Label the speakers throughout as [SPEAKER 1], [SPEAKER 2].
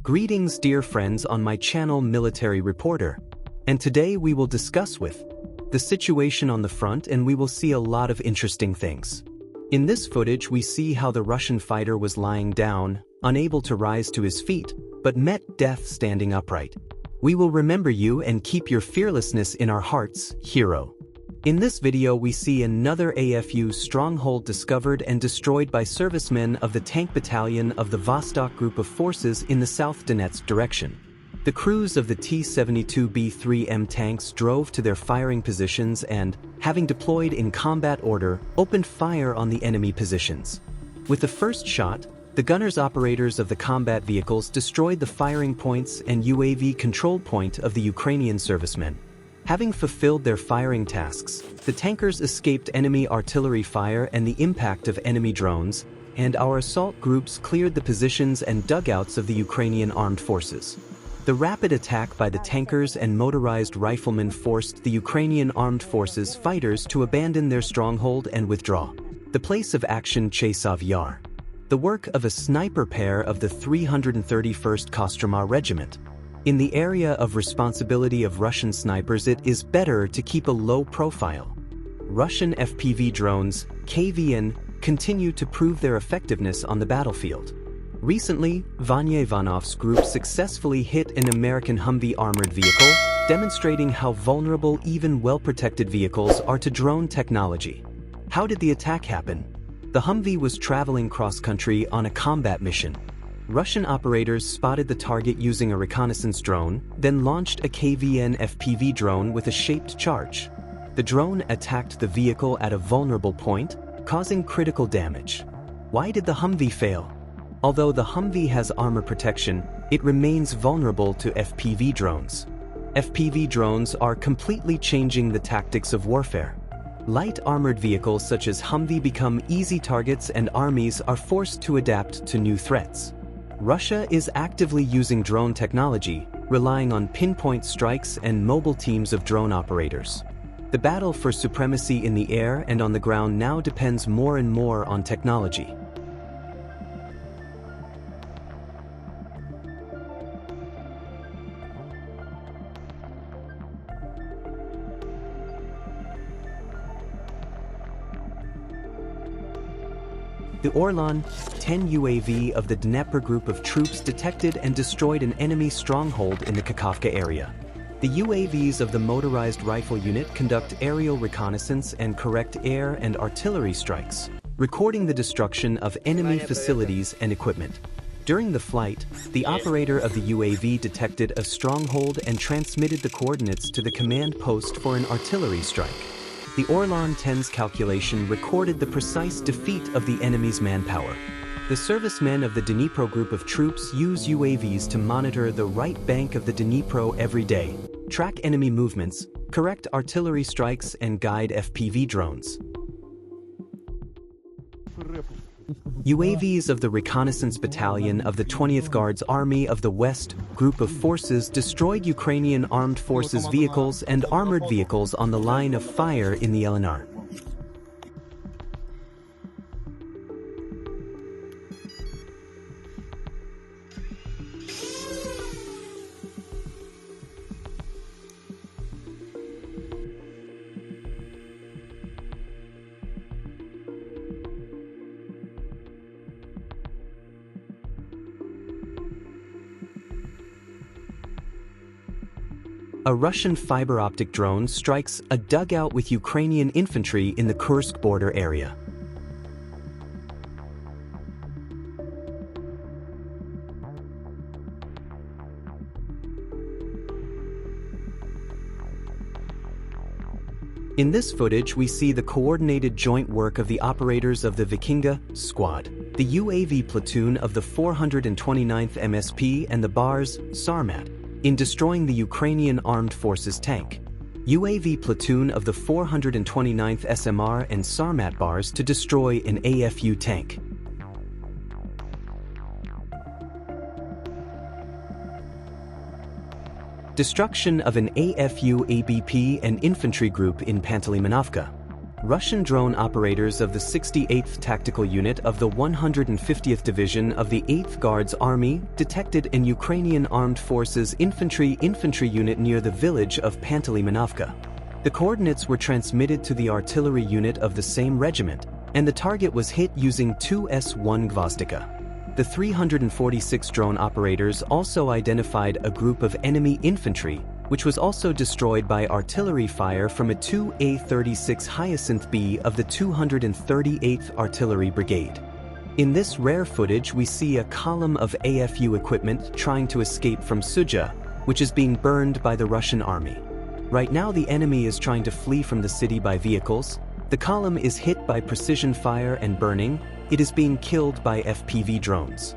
[SPEAKER 1] Greetings dear friends on my channel Military Reporter. And today we will discuss with the situation on the front, and we will see a lot of interesting things. In this footage we see how the Russian fighter was lying down, unable to rise to his feet, but met death standing upright. We will remember you and keep your fearlessness in our hearts, hero. In this video we see another AFU stronghold discovered and destroyed by servicemen of the tank battalion of the Vostok group of forces in the South Donetsk direction. The crews of the T-72B3M tanks drove to their firing positions and, having deployed in combat order, opened fire on the enemy positions. With the first shot, the gunners operators of the combat vehicles destroyed the firing points and UAV control point of the Ukrainian servicemen. Having fulfilled their firing tasks, the tankers escaped enemy artillery fire and the impact of enemy drones, and our assault groups cleared the positions and dugouts of the Ukrainian armed forces. The rapid attack by the tankers and motorized riflemen forced the Ukrainian armed forces fighters to abandon their stronghold and withdraw. The place of action: Chasov Yar. The work of a sniper pair of the 331st Kostroma Regiment. In the area of responsibility of Russian snipers, it is better to keep a low profile. Russian FPV drones, KVN, continue to prove their effectiveness on the battlefield. Recently, Vanya Ivanov's group successfully hit an American Humvee armored vehicle, demonstrating how vulnerable even well-protected vehicles are to drone technology. How did the attack happen? The Humvee was traveling cross-country on a combat mission. Russian operators spotted the target using a reconnaissance drone, then launched a KVN FPV drone with a shaped charge. The drone attacked the vehicle at a vulnerable point, causing critical damage. Why did the Humvee fail? Although the Humvee has armor protection, it remains vulnerable to FPV drones. FPV drones are completely changing the tactics of warfare. Light armored vehicles such as Humvee become easy targets, and armies are forced to adapt to new threats. Russia is actively using drone technology, relying on pinpoint strikes and mobile teams of drone operators. The battle for supremacy in the air and on the ground now depends more and more on technology. The Orlan 10 UAV of the Dnepr group of troops detected and destroyed an enemy stronghold in the Kakhovka area. The UAVs of the motorized rifle unit conduct aerial reconnaissance and correct air and artillery strikes, recording the destruction of enemy facilities and equipment. During the flight, the operator of the UAV detected a stronghold and transmitted the coordinates to the command post for an artillery strike. The Orlan 10's calculation recorded the precise defeat of the enemy's manpower. The servicemen of the Dnipro group of troops use UAVs to monitor the right bank of the Dnipro every day, track enemy movements, correct artillery strikes, and guide FPV drones. UAVs of the reconnaissance battalion of the 20th Guards Army of the West group of forces destroyed Ukrainian armed forces vehicles and armored vehicles on the line of fire in the LNR. A Russian fiber optic drone strikes a dugout with Ukrainian infantry in the Kursk border area. In this footage we see the coordinated joint work of the operators of the Vikinga squad, the UAV platoon of the 429th MSP and the BARS Sarmat, in destroying the Ukrainian Armed Forces tank. UAV platoon of the 429th SMR and Sarmat BARS to destroy an AFU tank. Destruction of an AFU ABP and infantry group in Pantelimenovka. Russian drone operators of the 68th Tactical Unit of the 150th Division of the 8th Guards Army detected an Ukrainian Armed Forces infantry unit near the village of Panteleimonovka. The coordinates were transmitted to the artillery unit of the same regiment, and the target was hit using 2 S-1 Gvozdika. The 346 drone operators also identified a group of enemy infantry, which was also destroyed by artillery fire from a 2A-36 Hyacinth B of the 238th Artillery Brigade. In this rare footage, we see a column of AFU equipment trying to escape from Sudzha, which is being burned by the Russian army. Right now, the enemy is trying to flee from the city by vehicles. The column is hit by precision fire and burning. It is being killed by FPV drones.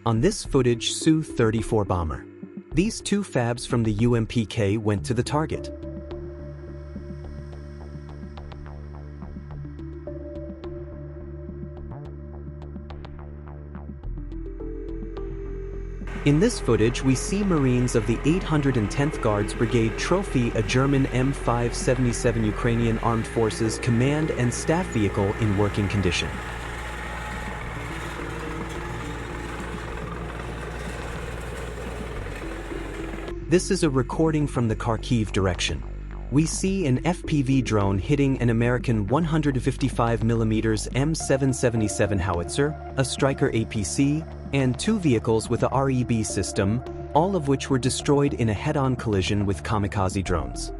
[SPEAKER 1] On this footage, Su-34 bomber. These two FABs from the UMPK went to the target. In this footage, we see Marines of the 810th Guards Brigade trophy a German M577 Ukrainian Armed Forces command and staff vehicle in working condition. This is a recording from the Kharkiv direction. We see an FPV drone hitting an American 155mm M777 howitzer, a Stryker APC, and two vehicles with a REB system, all of which were destroyed in a head-on collision with kamikaze drones.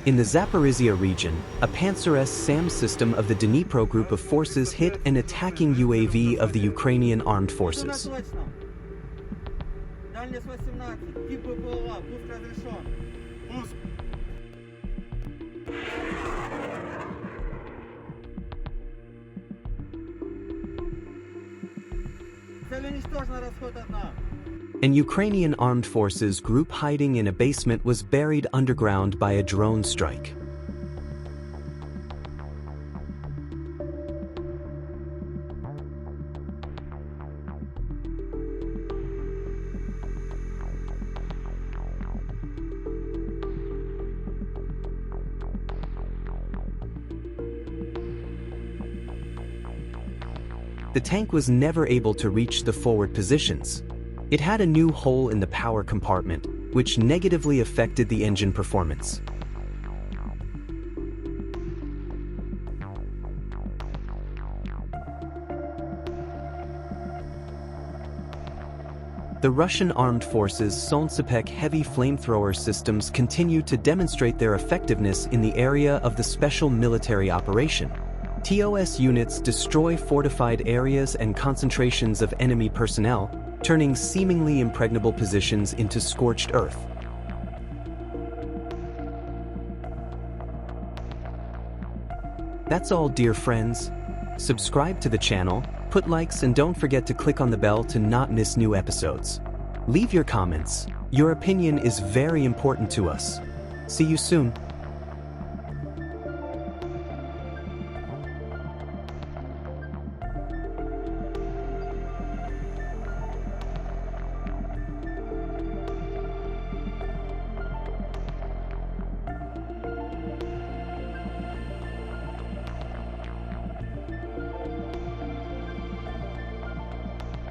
[SPEAKER 1] In the Zaporizhia region, a Panzer S SAM system of the Dnipro group of forces hit an attacking UAV of the Ukrainian armed forces. An Ukrainian armed forces group hiding in a basement was buried underground by a drone strike. The tank was never able to reach the forward positions. It had a new hole in the power compartment, which negatively affected the engine performance. The Russian armed forces' Solnsipek heavy flamethrower systems continue to demonstrate their effectiveness in the area of the special military operation. TOS units destroy fortified areas and concentrations of enemy personnel, turning seemingly impregnable positions into scorched earth. That's all, dear friends. Subscribe to the channel, put likes, and don't forget to click on the bell to not miss new episodes. Leave your comments. Your opinion is very important to us. See you soon.